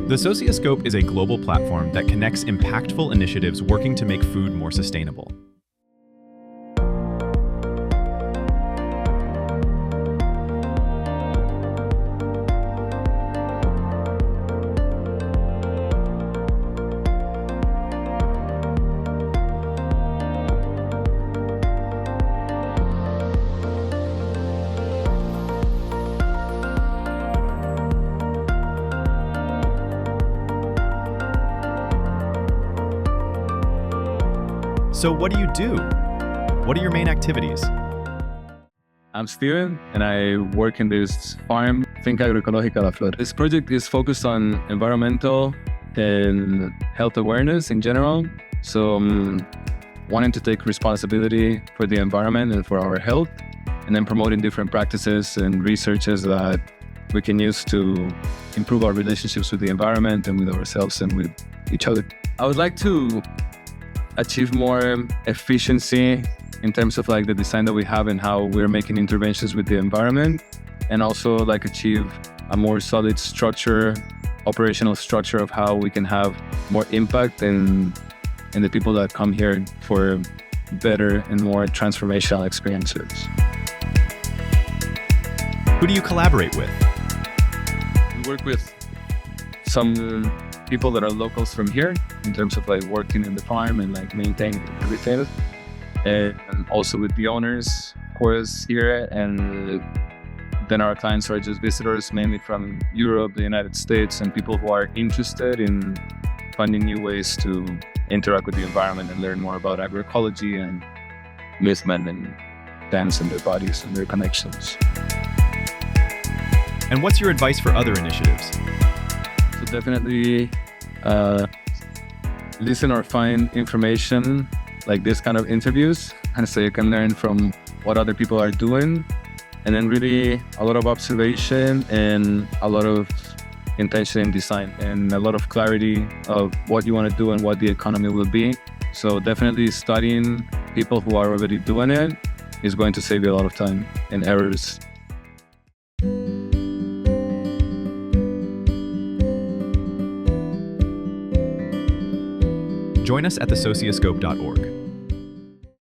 The Socioscope is a global platform that connects impactful initiatives working to make food more sustainable. So what do? What are your main activities? I'm Steven, and I work in this farm, Finca Agroecological La Flor. This project is focused on environmental and health awareness in general. So wanting to take responsibility for the environment and for our health, and then promoting different practices and researches that we can use to improve our relationships with the environment and with ourselves and with each other. I would like to achieve more efficiency in terms of the design that we have and how we're making interventions with the environment, and also achieve a more solid structure, operational structure of how we can have more impact in the people that come here for better and more transformational experiences. Who do you collaborate with? We work with some people that are locals from here in terms of working in the farm and maintaining everything, and also with the owners, of course, here. And then our clients are just visitors, mainly from Europe, the United States, and people who are interested in finding new ways to interact with the environment and learn more about agroecology and movement and dance in their bodies and their connections. And what's your advice for other initiatives? So definitely listen or find information like this kind of interviews, and so you can learn from what other people are doing, and then really a lot of observation and a lot of intention in design and a lot of clarity of what you want to do and what the economy will be. So definitely studying people who are already doing it is going to save you a lot of time and errors. Join us at thesocioscope.org.